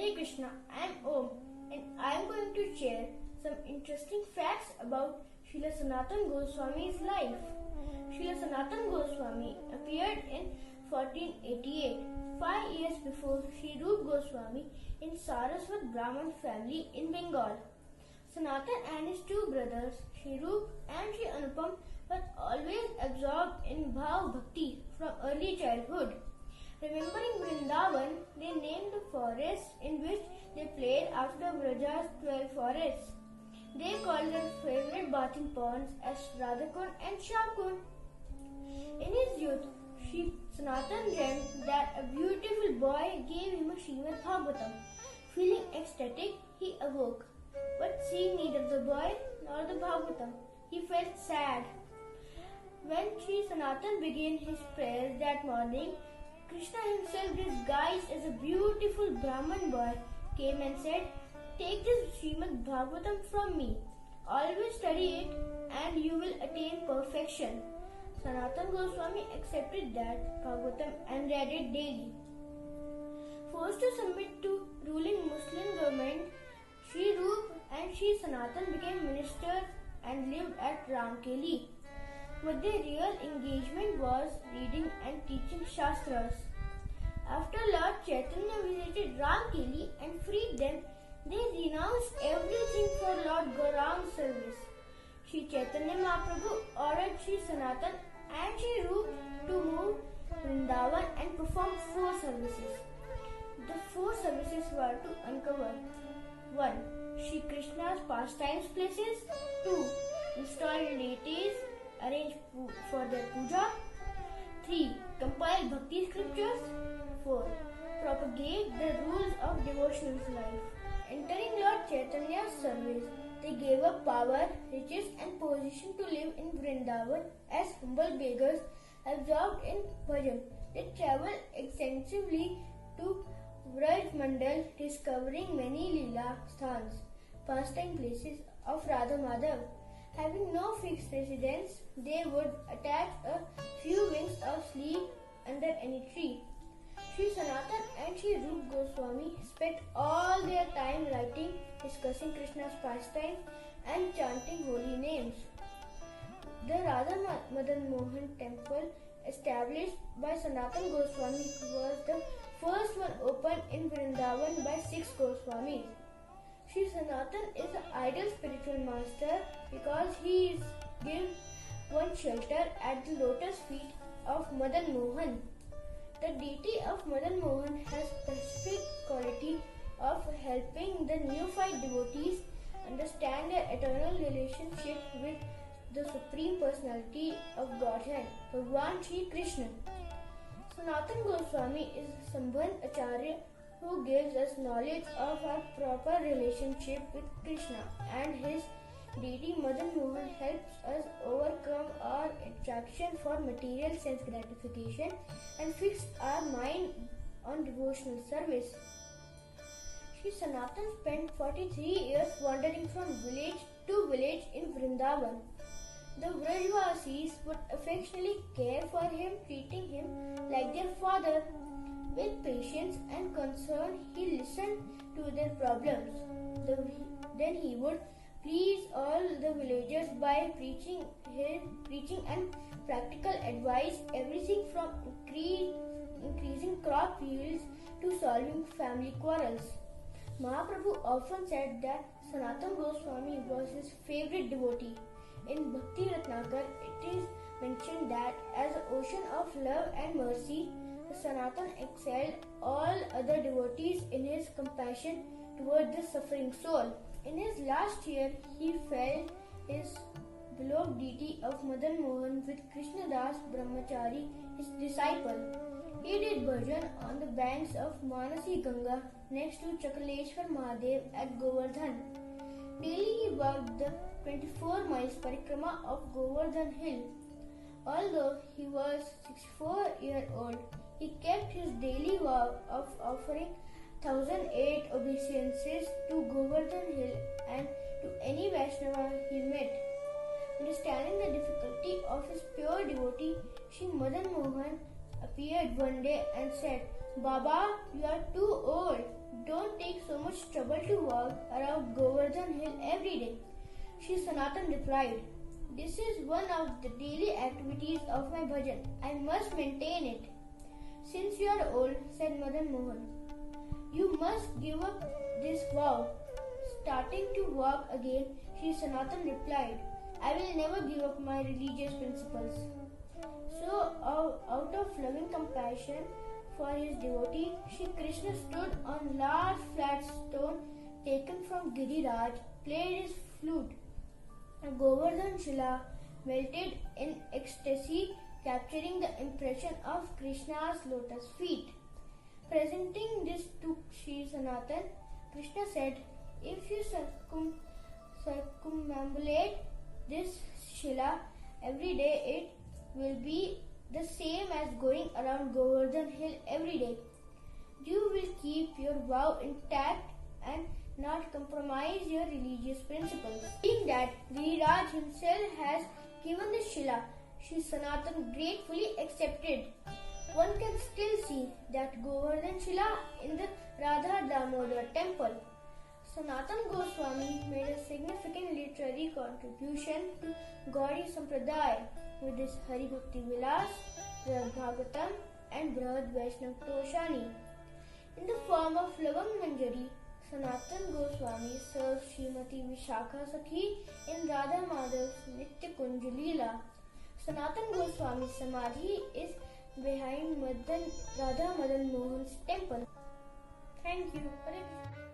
Hare Krishna, I am Om and I am going to share some interesting facts about Srila Sanatana Goswami's life. Srila Sanatana Goswami appeared in 1488, 5 years before Sri Rup Goswami in Saraswat Brahman family in Bengal. Sanatan and his two brothers, Sri Rup and Sri Anupam, were always absorbed in Bhav Bhakti from early childhood. Remembering Vrindavan, they named the forest in which they played after Vraja's 12 forests. They called their favorite bathing ponds as Radhakund and Shamkund. In his youth, Sri Sanatan dreamt that a beautiful boy gave him a Srimad Bhagavatam. Feeling ecstatic, he awoke. But seeing neither the boy nor the Bhagavatam, he felt sad. When Sri Sanatan began his prayers that morning, Krishna himself, disguised as a beautiful Brahman boy, came and said, "Take this Srimad Bhagavatam from me. Always study it and you will attain perfection." Sanatana Goswami accepted that Bhagavatam and read it daily. Forced to submit to ruling Muslim government, Sri Rup and Sri Sanatan became ministers and lived at Ramkeli. But their real engagement was reading and teaching Shastras. After Lord Chaitanya visited Ramkeli and freed them, they renounced everything for Lord Gaurang's service. Sri Chaitanya Mahaprabhu ordered Sri Sanatan and Sri Rup to move Vrindavan and perform 4 services. The 4 services were to uncover 1. Sri Krishna's pastimes places, 2. Install deities, arrange for their puja, 3. Compile bhakti scriptures, 4. Propagate the rules of devotional life. Entering Lord Chaitanya's service, they gave up power, riches and position to live in Vrindavan as humble beggars absorbed in bhajan. They travelled extensively to Vraj Mandal, discovering many Leela sthans, pastime places of Radha Madhav. Having no fixed residence, they would attach a few wings of sleep under any tree. Sri Sanatan and Sri Rup Goswami spent all their time writing, discussing Krishna's pastimes and chanting holy names. The Radha Madan Mohan temple established by Sanatan Goswami was the first one opened in Vrindavan by 6 Goswamis. Sri Sanatan is the ideal spiritual master because he gives one shelter at the lotus feet of Madan Mohan. The deity of Madan Mohan has specific quality of helping the neophyte devotees understand their eternal relationship with the Supreme Personality of Godhead, Bhagwan Shri Krishna. Sanatan Goswami is Sambandh Acharya who gives us knowledge of our proper relationship with Krishna, and his deity Madan Mohan helps us overcome our attraction for material sense gratification and fix our mind on devotional service. Sri Sanatan spent 43 years wandering from village to village in Vrindavan. The Vrajvasis would affectionately care for him, treating him like their father. With patience and concern, he listened to their problems. Then he would please all the villagers by preaching and practical advice, everything from increasing crop yields to solving family quarrels. Mahaprabhu often said that Sanatana Goswami was his favorite devotee. In Bhakti Ratnakar, it is mentioned that as an ocean of love and mercy, Sanatan excelled all other devotees in his compassion toward the suffering soul. In his last year, he felt his beloved deity of Madan Mohan with Krishnadas Brahmachari, his disciple. He did bhajan on the banks of Manasi Ganga next to Chakaleshwar Mahadev at Govardhan. Daily he walked the 24 miles parikrama of Govardhan Hill. Although he was 64 years old, he kept his daily vow of offering 1008 obeisances to Govardhan Hill and to any Vaishnava he met. Understanding the difficulty of his pure devotee, Sri Madan Mohan appeared one day and said, "Baba, you are too old. Don't take trouble to walk around Govardhan Hill every day? Shri Sanatan replied, "This is one of the daily activities of my bhajan. I must maintain it." "Since you are old," said Madan Mohan, "you must give up this vow." Starting to walk again, Shri Sanatan replied, "I will never give up my religious principles." So, out of loving compassion for his devotee, Shri Krishna stood on large flat stone taken from Giriraj, played his flute. Govardhan Shila melted in ecstasy, capturing the impression of Krishna's lotus feet. Presenting this to Shri Sanatan, Krishna said, "If you circumambulate this Shila every day, it will be the same as going around Govardhan Hill every day. You will keep your vow intact and not compromise your religious principles." Seeing that Giriraj himself has given the Shila, Shri Sanatan gratefully accepted. One can still see that Govardhan Shila in the Radha Damodar temple. Sanatan Goswami made a significant literary contribution to Gaudiya Sampradaya with his Hari Bhakti Vilas, Brihad Bhagavatam and Brihad Vaishnav Toshani. In the form of Lavang Manjari, Sanatan Goswami serves Srimati Vishakha Sakhi in Radha Madhav's Nitya Kunj Leela. Sanatan Goswami's Samadhi is behind Radha Madan Mohan's temple. Thank you. Hare Krishna.